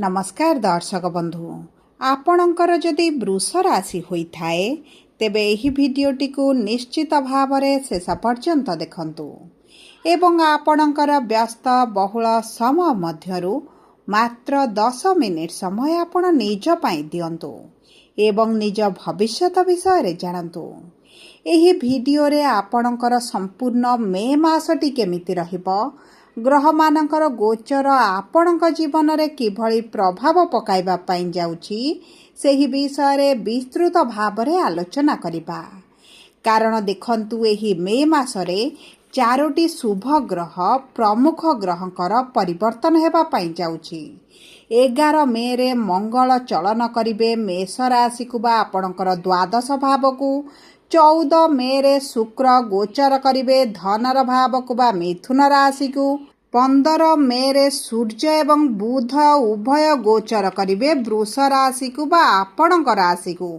नमस्कार दर्शक बंधु आपणकर जदि वृष राशि होइथाए तेबे एही भिडियोटी को निश्चित भाव शेष पर्यंत देखंतु एवं आपणकर व्यस्त बहुल समय मध्यरु मात्र 10 मिनिट समय आपण निज पाई दियंतु एवं निज भविष्यत विषय रे जानंतु। एही भिडियो रे आपणकर संपूर्ण मे मासटी केमिति रहिबो, ग्रह मानकर गोचर आपणक जीवन रे किभଳି प्रभाव पकाइबा पाई जाउछि सेही विषय रे विस्तृत भाव रे आलोचना करिबा। कारण देखंतु एही मे मासरे 4टी शुभ ग्रह प्रमुख ग्रहंकर परिवर्तन हेबा पाई जाउछि। 11 मे रे मंगल चलन करिबे मेष राशि को बा आपणकर द्वादश भाव को। 14 मे रे शुक्र गोचर करिबे धनर भाव को बा मिथुन राशि को। 15 मे रे सूर्य एवं बुध उभय गोचर करिबे वृष राशि को बा आपणक राशि को।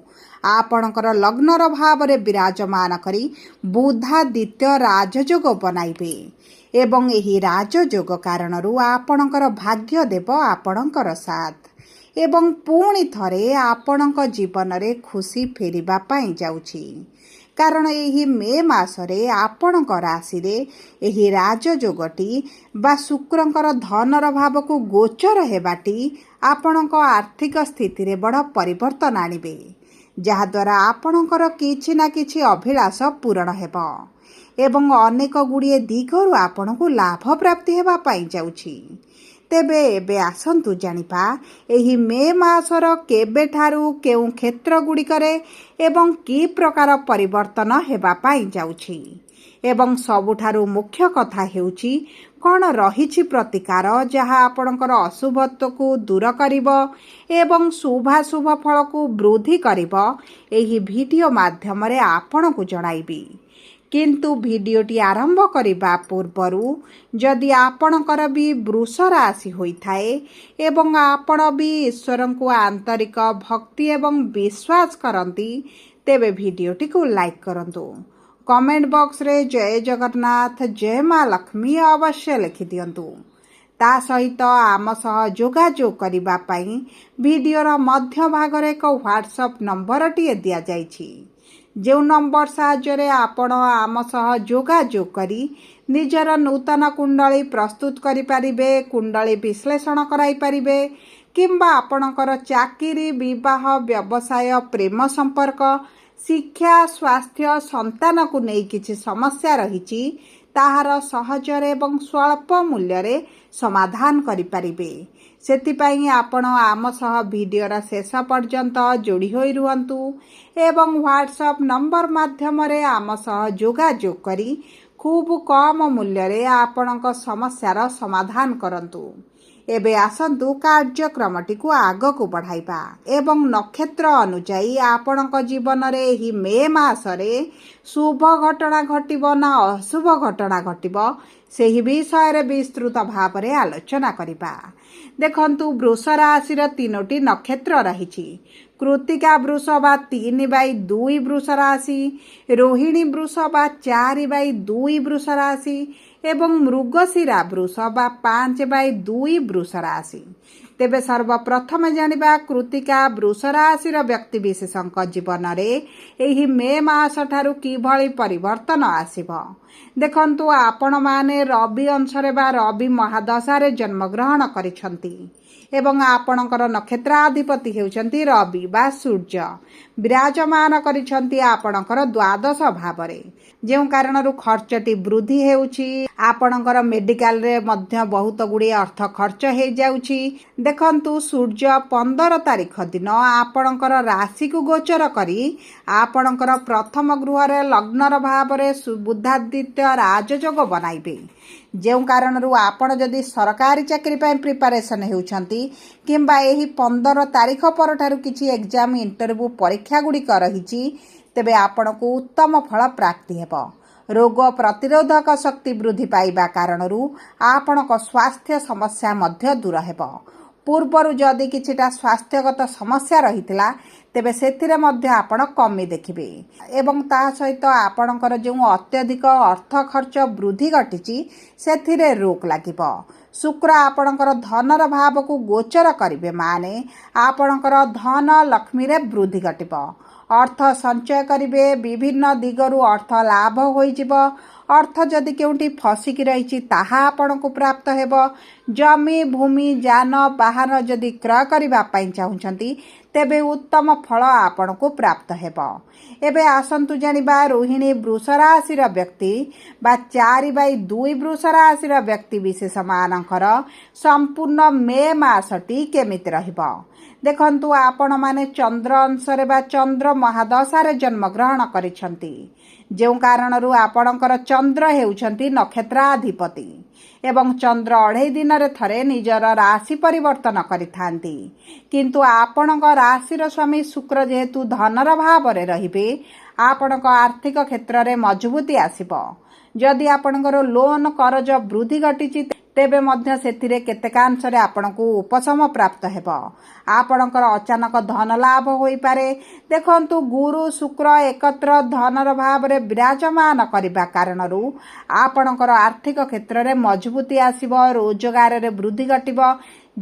आपणकर लग्नर भाव रे विराजमान करी बुधादित्य राजयोग बनाइबे एवं एही राजयोग कारणरू आपणकर भाग्य देव आपणकर साथ एवं पुणी थरे आपणक जीवन रे खुशी फेरिबा पाई जाउछि। कारण एही मे मासरे आपणक राशि रे एही राजयोगटी बा शुक्रंकर धनर भाव को गोचर हेबाटी आपणक आर्थिक स्थिति रे बड़ परिवर्तन आनिबे, जहा द्वारा आपणकर किछि ना किछि अभिलाष पूरण हेबो एवं अनेक गुड़िए दिगरु आपणको लाभ प्राप्ति हेबा पाई जाउछि। तेबे एबे आसंतु जानिपा एही मे मासर केबे ठारू केउ क्षेत्र गुड़िकरे एवं की प्रकार परिवर्तन हेबा पाई जाउछि एवं सबुठारू मुख्य कथा हेउछि कौन रहिछि प्रतिकार जहा आपणकर अशुभत्व को दूर करिबो एवं शुभाशुभ फल को वृद्धि करिबो। एही वीडियो माध्यम रे आपणको जणाइबी। किंतु भिडियोटी आरंभ करिबा पूर्वरु जदि आपणकर भी वृष राशि होइथाए एवं आपण भी ईश्वर को आंतरिक भक्ति एवं विश्वास करंती तेबे भिडियोटी को लाइक करंतु। कमेंट बॉक्स रे जय जगन्नाथ जय मां लक्ष्मी अवश्य लिखि दियंतु। ता सहित आम सह जोगाजोग करिबा पई भिडियोर मध्य भाग रे एक व्हाट्सएप नंबर टिए दिया जाइछि। जो नंबर साहाय्य आपण आम सह जोगाजोग करी निजर नूतन कुंडली प्रस्तुत करि पारिबे, कुंडली विश्लेषण कराई पारिबे किंबा आपणकर चाकरी विवाह व्यवसाय प्रेम संपर्क शिक्षा स्वास्थ्य संतान को नहीं किछि समस्या रहिछि ताहार सहजरे एवं स्वल्प मूल्य रे समाधान करि पारिबे। सेतिपाई आपण आम सह वीडियोर शेष पर्यंत जोड़ी होई रुहंतु एवं व्हाट्सएप नंबर माध्यम रे आम सह जोगाजोग करी खूब कम मूल्य रे आपणक समस्यार समाधान करंतु। एबे आसंतु कार्यक्रमटी को आग को बढ़ाइबा एवं नक्षत्र अनुजाई आपणक जीवन रे ही मे मासरे शुभ घटना घटिबो ना अशुभ घटना घटिबो सेही विषय रे विस्तृत भाव रे आलोचना करिबा। देखंतु वृष राशि र 3टी नक्षत्र रहिछि। कृतिका वृष बा 3/2 वृष राशि, रोहिणी वृष बा 4/2 वृष राशि एवं मृगशिरा वृष बा 5/2 वृष राशि। तेबे सर्वप्रथम जानिबा कृतिका वृष राशि र व्यक्ति विशेषक जीवन रे एही मे मास ठारू किभଳି परिवर्तन आसीबो। देखंतु आपण माने रवि अंशरे बा रवि महादशा रे जन्म ग्रहण करिसंती एवं आपणकर नक्षत्राधिपति हेउचंती रवि बा सूर्य विराजमान करिसंती आपणकर द्वादश भाव रे, जेउ कारणरू खर्चटी वृद्धि हेउची। आपणकर मेडिकल रे मध्य बहुत गुडी अर्थ खर्च हे जाउची। देखंतु सूर्य 15 तारिख दिन आपणकर राशि को गोचर करी आपणकर प्रथम गृह रे लग्नर भाव रे बुधादित्य राजयोग बनाइबे, जेउ कारणरू आपण जदि सरकारी चाकरी पय प्रिपरेशन हेउछंती किंबा एही 15 तारिख पर ठारू किछि एग्जाम इंटरव्यू परीक्षा गुडी रहिछि तेबे आपणको उत्तम फल प्राप्ति हेबो। रोग प्रतिरोधक शक्ति वृद्धि पाइबा कारणरू आपणक स्वास्थ्य समस्या मध्य दूर हेबो। ପୂର୍ବରୁ ଯଦି କିଛିଟା ସ୍ୱାସ୍ଥ୍ୟଗତ ସମସ୍ୟା ରହିଥିଲା ତେବେ ସେଥିରେ ମଧ୍ୟ ଆପଣ କମି ଦେଖିବେ ଏବଂ ତା ସହିତ ଆପଣଙ୍କର ଯେଉଁ ଅତ୍ୟଧିକ ଅର୍ଥ ଖର୍ଚ୍ଚ ବୃଦ୍ଧି ଘଟିଛି ସେଥିରେ ରୋକ ଲାଗିବ। ଶୁକ୍ର ଆପଣଙ୍କର ଧନର ଭାବକୁ ଗୋଚର କରିବେ ମାନେ ଆପଣଙ୍କର ଧନ ଲକ୍ଷ୍ମୀରେ ବୃଦ୍ଧି ଘଟିବ। ଅର୍ଥ ସଞ୍ଚୟ କରିବେ, ବିଭିନ୍ନ ଦିଗରୁ ଅର୍ଥ ଲାଭ ହୋଇଯିବ। ଅର୍ଥ ଯଦି କେଉଁଠି ଫସିକି ରହିଛି ତାହା ଆପଣଙ୍କୁ ପ୍ରାପ୍ତ ହେବ। ଜମି ଭୂମି ଯାନ ବାହନ ଯଦି କ୍ରୟ କରିବା ପାଇଁ ଚାହୁଁଛନ୍ତି ତେବେ ଉତ୍ତମ ଫଳ ଆପଣଙ୍କୁ ପ୍ରାପ୍ତ ହେବ। ଏବେ ଆସନ୍ତୁ ଜାଣିବା ରୋହିଣୀ ବୃଷ ରାଶିର ବ୍ୟକ୍ତି ବା 4/2 ବୃଷ ରାଶିର ବ୍ୟକ୍ତି ବିଶେଷମାନଙ୍କର ସମ୍ପୂର୍ଣ୍ଣ ମେ ମାସଟି କେମିତି ରହିବ। ଦେଖନ୍ତୁ, ଆପଣମାନେ ଚନ୍ଦ୍ର ଅଂଶରେ ବା ଚନ୍ଦ୍ର ମହାଦଶାରେ ଜନ୍ମଗ୍ରହଣ କରିଛନ୍ତି, ଯେଉଁ କାରଣରୁ ଆପଣଙ୍କର ଚନ୍ଦ୍ର ହେଉଛନ୍ତି ନକ୍ଷତ୍ରାଧିପତି ଏବଂ ଚନ୍ଦ୍ର 2.5 ଦିନରେ ଥରେ ନିଜର ରାଶି ପରିବର୍ତ୍ତନ କରିଥାନ୍ତି। କିନ୍ତୁ ଆପଣଙ୍କ ରାଶିର ସ୍ୱାମୀ ଶୁକ୍ର ଯେହେତୁ ଧନର ଭାବରେ ରହିବେ, ଆପଣଙ୍କ ଆର୍ଥିକ କ୍ଷେତ୍ରରେ ମଜବୁତି ଆସିବ। ଯଦି ଆପଣଙ୍କର ଲୋନ୍ କରଜ ବୃଦ୍ଧି ଘଟିଛି ତେବେ ମଧ୍ୟ ସେଥିରେ କେତେକାଂଶରେ ଆପଣଙ୍କୁ ଉପଶମ ପ୍ରାପ୍ତ ହେବ। ଆପଣଙ୍କର ଅଚାନକ ଧନ ଲାଭ ହୋଇପାରେ। ଦେଖନ୍ତୁ, ଗୁରୁ ଶୁକ୍ର ଏକତ୍ର ଧନର ଭାବରେ ବିରାଜମାନ କରିବା କାରଣରୁ ଆପଣଙ୍କର ଆର୍ଥିକ କ୍ଷେତ୍ରରେ ମଜବୁତି ଆସିବ, ରୋଜଗାରରେ ବୃଦ୍ଧି ଘଟିବ।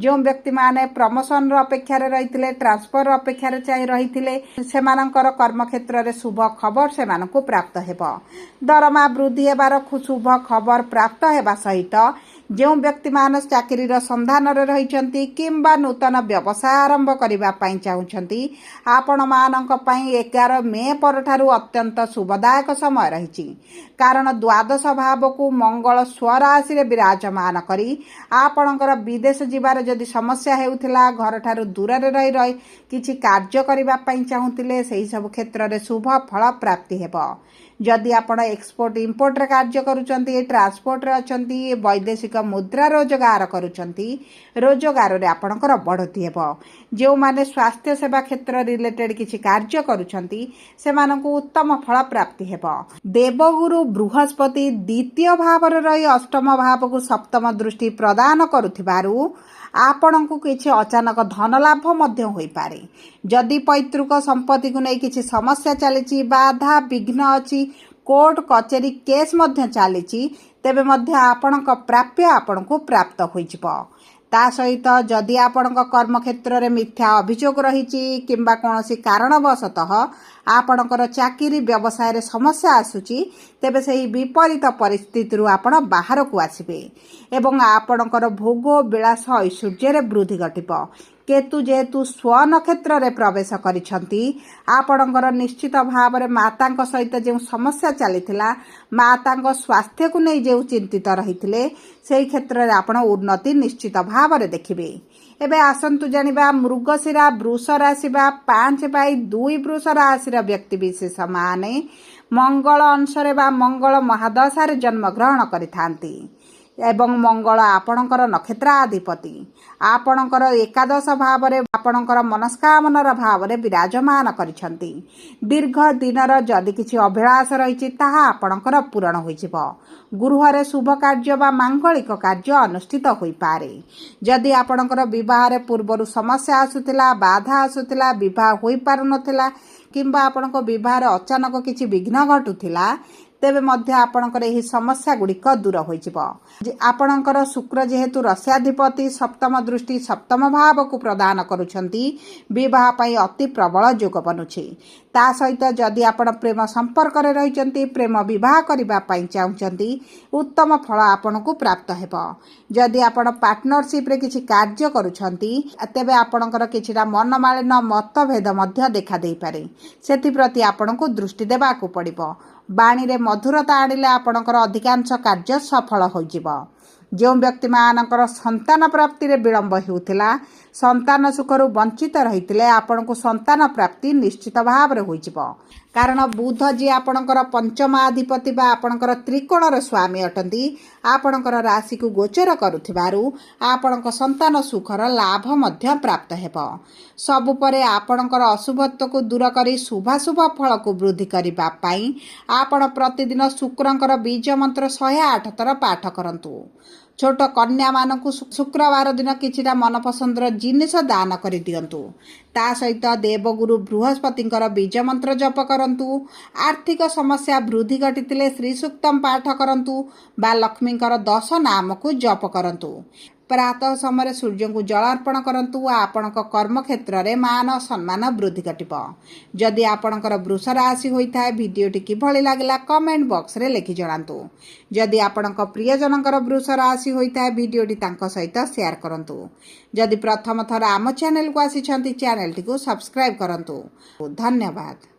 ଯେଉଁ ବ୍ୟକ୍ତିମାନେ ପ୍ରମୋସନର ଅପେକ୍ଷାରେ ରହିଥିଲେ, ଟ୍ରାନ୍ସଫର ଅପେକ୍ଷାରେ ଚାହିଁ ରହିଥିଲେ, ସେମାନଙ୍କର କର୍ମକ୍ଷେତ୍ରରେ ଶୁଭ ଖବର ସେମାନଙ୍କୁ ପ୍ରାପ୍ତ ହେବ। ଦରମା ବୃଦ୍ଧି ହେବାର ଶୁଭ ଖବର ପ୍ରାପ୍ତ ହେବା ସହିତ ଯେଉଁ ବ୍ୟକ୍ତିମାନେ ଚାକିରିର ସନ୍ଧାନରେ ରହିଛନ୍ତି କିମ୍ବା ନୂତନ ବ୍ୟବସାୟ ଆରମ୍ଭ କରିବା ପାଇଁ ଚାହୁଁଛନ୍ତି, ଆପଣମାନଙ୍କ ପାଇଁ 11 ମେ ପରଠାରୁ ଅତ୍ୟନ୍ତ ଶୁଭଦାୟକ ସମୟ ରହିଛି। କାରଣ ଦ୍ୱାଦଶ ଭାବକୁ ମଙ୍ଗଳ ସ୍ୱରାଶିରେ ବିରାଜମାନ କରି ଆପଣଙ୍କର ବିଦେଶ ଯିବାର ଯଦି ସମସ୍ୟା ହେଉଥିଲା, ଘରଠାରୁ ଦୂରରେ ରହି କିଛି କାର୍ଯ୍ୟ କରିବା ପାଇଁ ଚାହୁଁଥିଲେ, ସେହି ସବୁ କ୍ଷେତ୍ରରେ ଶୁଭ ଫଳ ପ୍ରାପ୍ତି ହେବ। ଯଦି ଆପଣ ଏକ୍ସପୋର୍ଟ ଇମ୍ପୋର୍ଟରେ କାର୍ଯ୍ୟ କରୁଛନ୍ତି, ଟ୍ରାନ୍ସପୋର୍ଟରେ ଅଛନ୍ତି, ବୈଦେଶିକ ମୁଦ୍ରା ରୋଜଗାର କରୁଛନ୍ତି, ରୋଜଗାରରେ ଆପଣଙ୍କର ବଢ଼ତି ହେବ। ଯେଉଁମାନେ ସ୍ୱାସ୍ଥ୍ୟ ସେବା କ୍ଷେତ୍ର ରିଲେଟେଡ୍ କିଛି କାର୍ଯ୍ୟ କରୁଛନ୍ତି ସେମାନଙ୍କୁ ଉତ୍ତମ ଫଳ ପ୍ରାପ୍ତି ହେବ। ଦେବଗୁରୁ ବୃହସ୍ପତି ଦ୍ୱିତୀୟ ଭାବରେ ରହି ଅଷ୍ଟମ ଭାବକୁ ସପ୍ତମ ଦୃଷ୍ଟି ପ୍ରଦାନ କରୁଥିବାରୁ ଆପଣଙ୍କୁ କିଛି ଅଚାନକ ଧନ ଲାଭ ମଧ୍ୟ ହୋଇପାରେ। ଯଦି ପୈତୃକ ସମ୍ପତ୍ତିକୁ ନେଇ କିଛି ସମସ୍ୟା ଚାଲିଛି, ବାଧା ବିଘ୍ନ ଅଛି, କୋର୍ଟ କଚେରୀ କେସ୍ ମଧ୍ୟ ଚାଲିଛି, ତେବେ ମଧ୍ୟ ଆପଣଙ୍କ ପ୍ରାପ୍ୟ ଆପଣଙ୍କୁ ପ୍ରାପ୍ତ ହୋଇଯିବ। ତା ସହିତ ଯଦି ଆପଣଙ୍କ କର୍ମକ୍ଷେତ୍ରରେ ମିଥ୍ୟା ଅଭିଯୋଗ ରହିଛି କିମ୍ବା କୌଣସି କାରଣବଶତଃ ଆପଣଙ୍କର ଚାକିରି ବ୍ୟବସାୟରେ ସମସ୍ୟା ଆସୁଛି, ତେବେ ସେହି ବିପରୀତ ପରିସ୍ଥିତିରୁ ଆପଣ ବାହାରକୁ ଆସିବେ ଏବଂ ଆପଣଙ୍କର ଭୋଗ ବିଳାସ ଐଶ୍ୱର୍ଯ୍ୟରେ ବୃଦ୍ଧି ଘଟିବ। କେତୁ ଯେହେତୁ ସ୍ୱନକ୍ଷତ୍ରରେ ପ୍ରବେଶ କରିଛନ୍ତି, ଆପଣଙ୍କର ନିଶ୍ଚିତ ଭାବରେ ମାତାଙ୍କ ସହିତ ଯେଉଁ ସମସ୍ୟା ଚାଲିଥିଲା, ମାତାଙ୍କ ସ୍ୱାସ୍ଥ୍ୟକୁ ନେଇ ଯେଉଁ ଚିନ୍ତିତ ରହିଥିଲେ, ସେହି କ୍ଷେତ୍ରରେ ଆପଣ ଉନ୍ନତି ନିଶ୍ଚିତ ଭାବରେ ଦେଖିବେ। ଏବେ ଆସନ୍ତୁ ଜାଣିବା ମୃଗଶିରା ବୃଷ ରାଶି ବା 5/2 ବୃଷ ରାଶିର ବ୍ୟକ୍ତିବିଶେଷମାନେ ମଙ୍ଗଳ ଅଂଶରେ ବା ମଙ୍ଗଳ ମହାଦଶାରେ ଜନ୍ମଗ୍ରହଣ କରିଥାନ୍ତି ଏବଂ ମଙ୍ଗଳ ଆପଣଙ୍କର ନକ୍ଷତ୍ରାଧିପତି ଆପଣଙ୍କର ଏକାଦଶ ଭାବରେ ଆପଣଙ୍କର ମନସ୍କାମନାର ଭାବରେ ବିରାଜମାନ କରିଛନ୍ତି। ଦୀର୍ଘ ଦିନର ଯଦି କିଛି ଅଭିଳାଷ ରହିଛି ତାହା ଆପଣଙ୍କର ପୂରଣ ହୋଇଯିବ। ଗୃହରେ ଶୁଭ କାର୍ଯ୍ୟ ବା ମାଙ୍ଗଳିକ କାର୍ଯ୍ୟ ଅନୁଷ୍ଠିତ ହୋଇପାରେ। ଯଦି ଆପଣଙ୍କର ବିବାହରେ ପୂର୍ବରୁ ସମସ୍ୟା ଆସୁଥିଲା, ବାଧା ଆସୁଥିଲା, ବିବାହ ହୋଇପାରୁନଥିଲା କିମ୍ବା ଆପଣଙ୍କ ବିବାହରେ ଅଚାନକ କିଛି ବିଘ୍ନ ଘଟୁଥିଲା, ତେବେ ମଧ୍ୟ ଆପଣଙ୍କର ଏହି ସମସ୍ୟା ଗୁଡ଼ିକ ଦୂର ହୋଇଯିବ। ଆପଣଙ୍କର ଶୁକ୍ର ଯେହେତୁ ରାଶ୍ୟାଧିପତି ସପ୍ତମ ଦୃଷ୍ଟି ସପ୍ତମ ଭାବକୁ ପ୍ରଦାନ କରୁଛନ୍ତି, ବିବାହ ପାଇଁ ଅତି ପ୍ରବଳ ଯୋଗ ବନୁଛି। ତା ସହିତ ଯଦି ଆପଣ ପ୍ରେମ ସମ୍ପର୍କରେ ରହିଛନ୍ତି, ପ୍ରେମ ବିବାହ କରିବା ପାଇଁ ଚାହୁଁଛନ୍ତି, ଉତ୍ତମ ଫଳ ଆପଣଙ୍କୁ ପ୍ରାପ୍ତ ହେବ। ଯଦି ଆପଣ ପାର୍ଟନରସିପ୍ରେ କିଛି କାର୍ଯ୍ୟ କରୁଛନ୍ତି, ତେବେ ଆପଣଙ୍କର କିଛିଟା ମନମାଳିନ ମତଭେଦ ମଧ୍ୟ ଦେଖାଦେଇପାରେ। ସେଥିପ୍ରତି ଆପଣଙ୍କୁ ଦୃଷ୍ଟି ଦେବାକୁ ପଡ଼ିବ। ବାଣୀରେ ମଧୁରତା ଆଣିଲେ ଆପଣଙ୍କର ଅଧିକାଂଶ କାର୍ଯ୍ୟ ସଫଳ ହୋଇଯିବ। ଯେଉଁ ବ୍ୟକ୍ତିମାନଙ୍କର ସନ୍ତାନ ପ୍ରାପ୍ତିରେ ବିଳମ୍ବ ହେଉଥିଲା, ସନ୍ତାନ ସୁଖରୁ ବଞ୍ଚିତ ରହିଥିଲେ, ଆପଣଙ୍କୁ ସନ୍ତାନ ପ୍ରାପ୍ତି ନିଶ୍ଚିତ ଭାବରେ ହୋଇଯିବ। କାରଣ ବୁଧ ଯିଏ ଆପଣଙ୍କର ପଞ୍ଚମାଧିପତି ବା ଆପଣଙ୍କର ତ୍ରିକୋଣର ସ୍ୱାମୀ ଅଟନ୍ତି, ଆପଣଙ୍କର ରାଶିକୁ ଗୋଚର କରୁଥିବାରୁ ଆପଣଙ୍କ ସନ୍ତାନ ସୁଖର ଲାଭ ମଧ୍ୟ ପ୍ରାପ୍ତ ହେବ। ସବୁ ପରେ ଆପଣଙ୍କର ଅଶୁଭତ୍ୱକୁ ଦୂର କରି ଶୁଭାଶୁଭ ଫଳକୁ ବୃଦ୍ଧି କରିବା ପାଇଁ ଆପଣ ପ୍ରତିଦିନ ଶୁକ୍ରଙ୍କର ବୀଜ ମନ୍ତ୍ର 108 ଥର ପାଠ କରନ୍ତୁ। छोट कन्या मानक शुक्रवार दिन किछिटा मनपसंदर जिनिस दान कर दियंतु। ता सहित देवगुरु बृहस्पतिंकर बीज मंत्र जप करंतु। आर्थिक समस्या वृद्धि घटितिले श्री सूक्तम पाठ करंतु बा लक्ष्मींकर 10 नाम को जप करंतु। प्रातः समय सूर्य को जल अर्पण करंतु। आपणक कर्म क्षेत्र में मान सम्मान वृद्धि घटिब। जदि आपणकर वृष राशि होता है भिडियोटी किभली लागला कमेंट बॉक्स रे लिखि जणांतु। जदि आपणक प्रियजनकर वृष राशि होता है भिडियोटी तांको सहित शेयर करंतु। जदि प्रथम थर आम चैनल को आसी चैनल टी को सब्सक्राइब करंतु। धन्यवाद।